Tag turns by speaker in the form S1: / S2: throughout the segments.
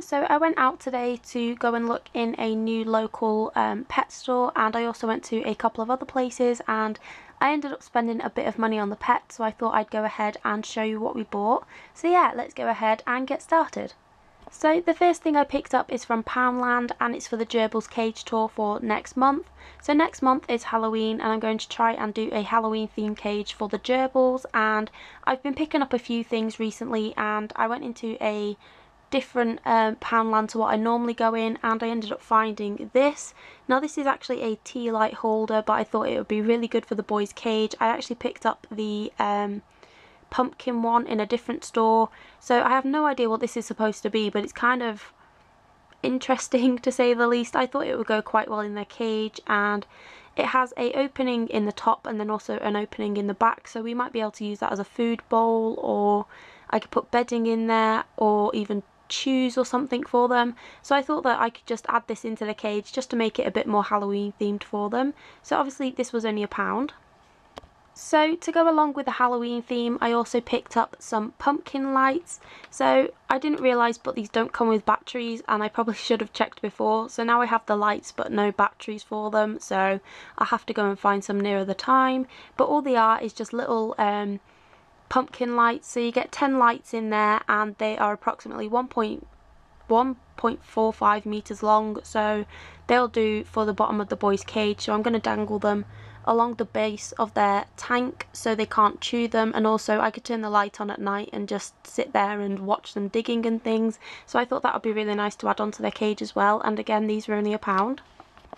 S1: So I went out today to go and look in a new local pet store, and I also went to a couple of other places, and I ended up spending a bit of money on the pet, so I thought I'd go ahead and show you what we bought. So yeah, let's go ahead and get started. So the first thing I picked up is from Poundland, and it's for the Gerbils cage tour for next month. So next month is Halloween, and I'm going to try and do a Halloween themed cage for the Gerbils, and I've been picking up a few things recently, and I went into a different Poundland to what I normally go in, and I ended up finding this. Now this is actually a tea light holder, but I thought it would be really good for the boys' cage. I actually picked up the pumpkin one in a different store, so I have no idea what this is supposed to be, but it's kind of interesting to say the least. I thought it would go quite well in their cage, and it has a opening in the top and then also an opening in the back, so we might be able to use that as a food bowl, or I could put bedding in there, or even chews or something for them. So I thought that I could just add this into the cage just to make it a bit more Halloween themed for them. So obviously this was only £1. So to go along with the Halloween theme, I also picked up some pumpkin lights. So I didn't realise, but these don't come with batteries, and I probably should have checked before. So now I have the lights but no batteries for them, so I'll have to go and find some nearer the time. But all they are is just little pumpkin lights, so you get 10 lights in there, and they are approximately 1.45 meters long, so they'll do for the bottom of the boys' cage. So I'm going to dangle them along the base of their tank so they can't chew them, and also I could turn the light on at night and just sit there and watch them digging and things. So I thought that would be really nice to add onto their cage as well, and again these were only £1.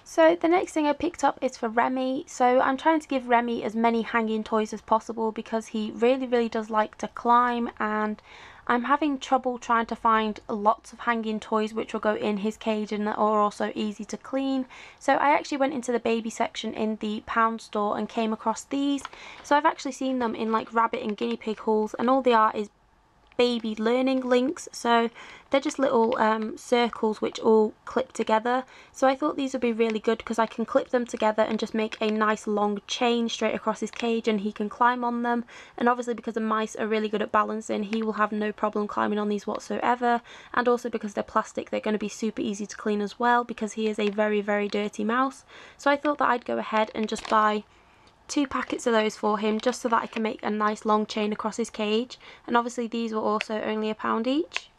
S1: So the next thing I picked up is for Remy. So I'm trying to give Remy as many hanging toys as possible because he really does like to climb, and I'm having trouble trying to find lots of hanging toys which will go in his cage and are also easy to clean. So I actually went into the baby section in the pound store and came across these. So I've actually seen them in like rabbit and guinea pig hauls, and all they are is baby learning links. So they're just little circles which all clip together. So I thought these would be really good because I can clip them together and just make a nice long chain straight across his cage, and he can climb on them. And obviously because the mice are really good at balancing, he will have no problem climbing on these whatsoever. And also because they're plastic, they're going to be super easy to clean as well, because he is a very dirty mouse. So I thought that I'd go ahead and just buy 2 packets of those for him, just so that I can make a nice long chain across his cage. And obviously these were also only £1 each.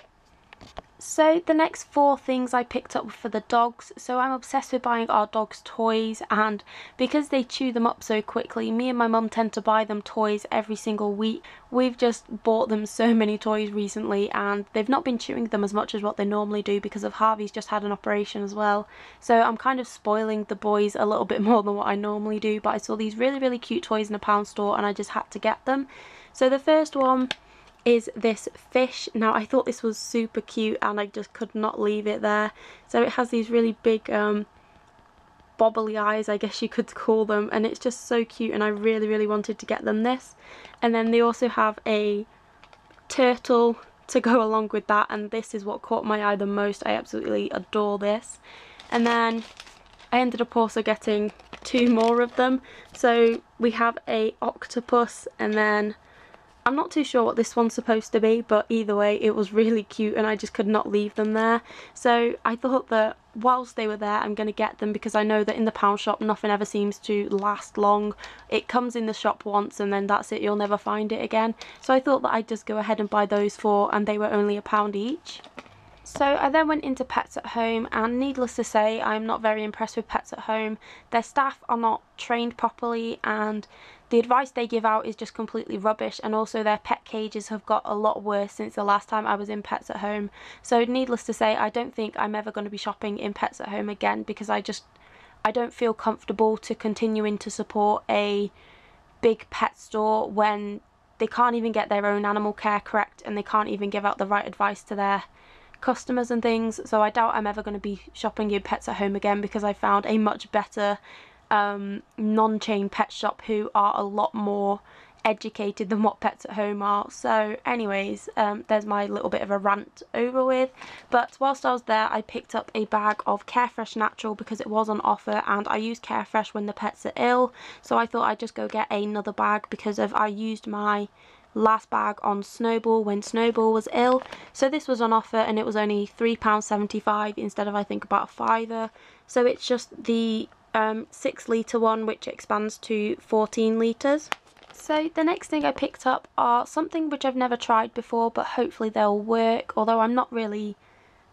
S1: So the next 4 things I picked up were for the dogs. So I'm obsessed with buying our dogs toys, and because they chew them up so quickly, me and my mum tend to buy them toys every single week. We've just bought them so many toys recently, and they've not been chewing them as much as what they normally do because of Harvey's just had an operation as well. So I'm kind of spoiling the boys a little bit more than what I normally do, but I saw these really cute toys in a pound store and I just had to get them. So the first one is this fish. Now I thought this was super cute and I just could not leave it there. So it has these really big bobbly eyes, I guess you could call them, and it's just so cute, and I really wanted to get them this. And then they also have a turtle to go along with that, and this is what caught my eye the most. I absolutely adore this. And then I ended up also getting 2 more of them. So we have a octopus, and then I'm not too sure what this one's supposed to be, but either way it was really cute and I just could not leave them there. So I thought that whilst they were there, I'm going to get them, because I know that in the pound shop nothing ever seems to last long. It comes in the shop once and then that's it, you'll never find it again. So I thought that I'd just go ahead and buy those 4, and they were only £1 each. So I then went into Pets at Home, and needless to say I'm not very impressed with Pets at Home. Their staff are not trained properly, and the advice they give out is just completely rubbish, and also their pet cages have got a lot worse since the last time I was in Pets at Home. So needless to say, I don't think I'm ever going to be shopping in Pets at Home again, because I don't feel comfortable to continuing to support a big pet store when they can't even get their own animal care correct, and they can't even give out the right advice to their customers and things. So I doubt I'm ever going to be shopping in Pets at Home again, because I found a much better non-chain pet shop who are a lot more educated than what Pets at Home are. So anyways, there's my little bit of a rant over with. But whilst I was there, I picked up a bag of Carefresh Natural because it was on offer, and I use Carefresh when the pets are ill, so I thought I'd just go get another bag because I used my last bag on Snowball when Snowball was ill. So this was on offer and it was only £3.75 instead of I think about a fiver. So it's just the 6 litre one which expands to 14 litres. So the next thing I picked up are something which I've never tried before, but hopefully they'll work, although I'm not really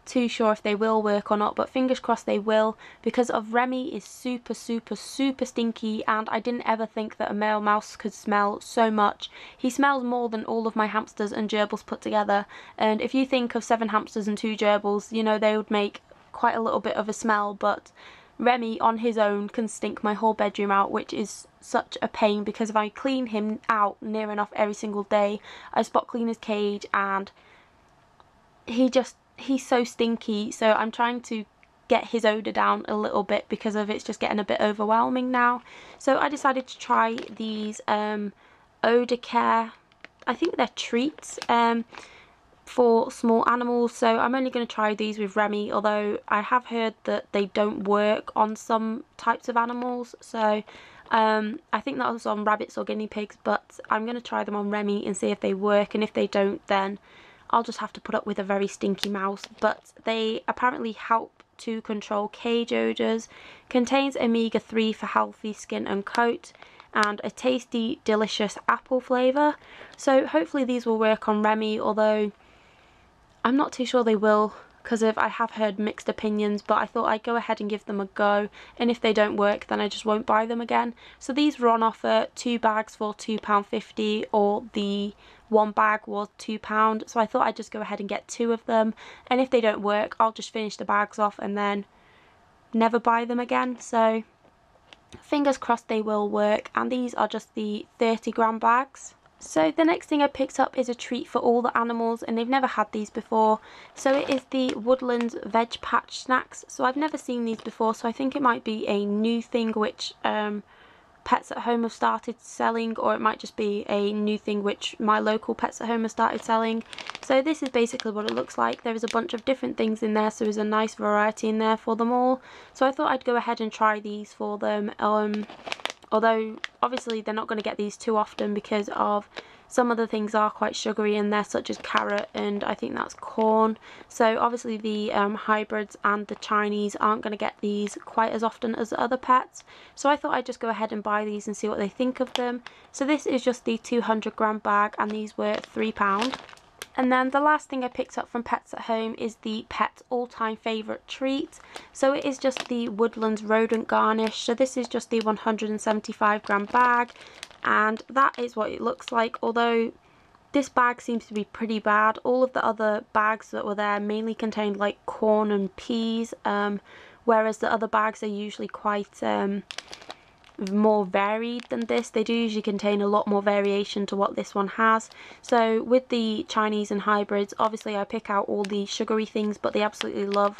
S1: too sure if they will work or not, but fingers crossed they will, because of Remy is super stinky, and I didn't ever think that a male mouse could smell so much. He smells more than all of my hamsters and gerbils put together, and if you think of 7 hamsters and 2 gerbils, you know they would make quite a little bit of a smell, but Remy on his own can stink my whole bedroom out, which is such a pain because if I clean him out near enough every single day, I spot clean his cage and he's so stinky. So I'm trying to get his odour down a little bit because of it's just getting a bit overwhelming now. So I decided to try these Oda Care, I think they're treats, for small animals. So I'm only going to try these with Remy, although I have heard that they don't work on some types of animals. So I think that was on rabbits or guinea pigs, but I'm going to try them on Remy and see if they work, and if they don't then I'll just have to put up with a very stinky mouse. But they apparently help to control cage odours, contains omega-3 for healthy skin and coat, and a tasty delicious apple flavour. So hopefully these will work on Remy, although I'm not too sure they will, because I have heard mixed opinions, but I thought I'd go ahead and give them a go, and if they don't work then I just won't buy them again. So these were on offer, 2 bags for £2.50, or the 1 bag was £2, so I thought I'd just go ahead and get 2 of them, and if they don't work I'll just finish the bags off and then never buy them again. So fingers crossed they will work, and these are just the 30-gram bags. So the next thing I picked up is a treat for all the animals, and they've never had these before. So it is the Woodlands Veg Patch Snacks. So I've never seen these before, so I think it might be a new thing which Pets at Home have started selling, or it might just be a new thing which my local Pets at Home have started selling. So this is basically what it looks like. There is a bunch of different things in there, so there's a nice variety in there for them all. So I thought I'd go ahead and try these for them. Although obviously they're not going to get these too often because of some of the things are quite sugary in there, such as carrot and I think that's corn. So obviously the hybrids and the Chinese aren't going to get these quite as often as the other pets. So I thought I'd just go ahead and buy these and see what they think of them. So this is just the 200-gram bag, and these were £3. And then the last thing I picked up from Pets at Home is the Pet's all-time favourite treat. So it is just the Woodlands rodent garnish. So this is just the 175-gram bag, and that is what it looks like. Although this bag seems to be pretty bad. All of the other bags that were there mainly contained like corn and peas, whereas the other bags are usually quite more varied than this. They do usually contain a lot more variation to what this one has. So with the Chinese and hybrids, obviously I pick out all the sugary things, but they absolutely love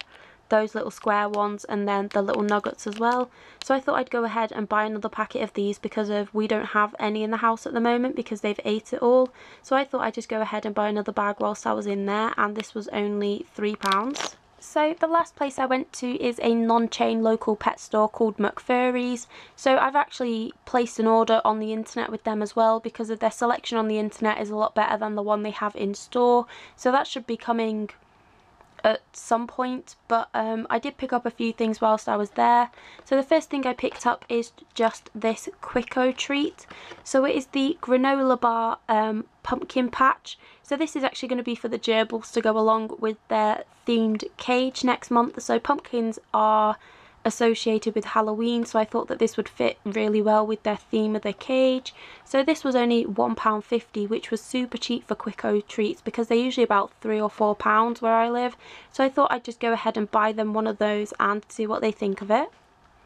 S1: those little square ones, and then the little nuggets as well. So I thought I'd go ahead and buy another packet of these because we don't have any in the house at the moment because they've ate it all. So I thought I'd just go ahead and buy another bag whilst I was in there, and this was only £3. So the last place I went to is a non-chain local pet store called Muck Furries. So I've actually placed an order on the internet with them as well, because of their selection on the internet is a lot better than the one they have in store. So that should be coming at some point, but I did pick up a few things whilst I was there. So the first thing I picked up is just this Quicko treat. So it is the granola bar pumpkin patch. So this is actually going to be for the gerbils to go along with their themed cage next month. So pumpkins are associated with Halloween, so I thought that this would fit really well with their theme of the cage. So this was only £1.50, which was super cheap for Quicko treats because they're usually about £3 or £4 where I live. So I thought I'd just go ahead and buy them one of those and see what they think of it.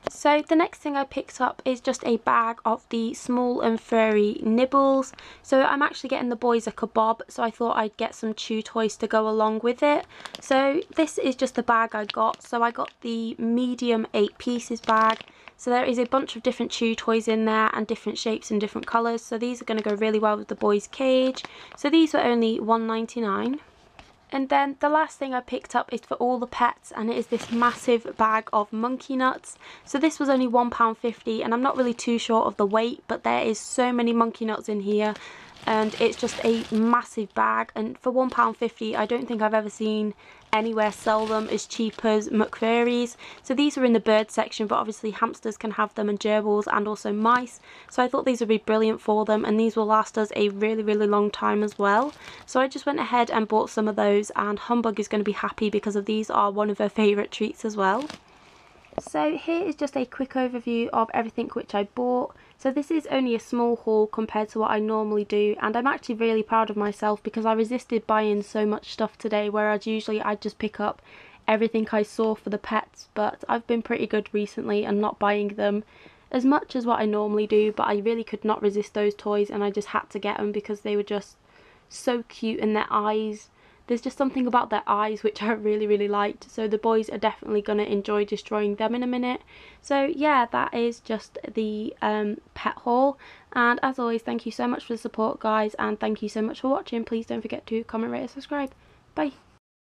S1: So the next thing I picked up is just a bag of the small and furry nibbles. So I'm actually getting the boys a kebab, so I thought I'd get some chew toys to go along with it. So this is just the bag I got. So I got the medium 8 pieces bag. So there is a bunch of different chew toys in there and different shapes and different colours. So these are going to go really well with the boys' cage. So these were only £1.99. And then the last thing I picked up is for all the pets, and it is this massive bag of monkey nuts. So this was only £1.50, and I'm not really too sure of the weight, but there is so many monkey nuts in here. and it's just a massive bag, and for £1.50 I don't think I've ever seen anywhere sell them as cheap as muck furries. So these are in the bird section, but obviously hamsters can have them, and gerbils, and also mice. So I thought these would be brilliant for them, and these will last us a really long time as well. So I just went ahead and bought some of those, and Humbug is going to be happy because of these are one of her favourite treats as well. So here is just a quick overview of everything which I bought. So this is only a small haul compared to what I normally do, and I'm actually really proud of myself because I resisted buying so much stuff today, whereas usually I'd just pick up everything I saw for the pets. But I've been pretty good recently and not buying them as much as what I normally do, but I really could not resist those toys and I just had to get them because they were just so cute, and their eyes, there's just something about their eyes which I really liked. So the boys are definitely going to enjoy destroying them in a minute. So yeah, that is just the pet haul. And as always, thank you so much for the support, guys, and thank you so much for watching. Please don't forget to comment, rate and subscribe. Bye.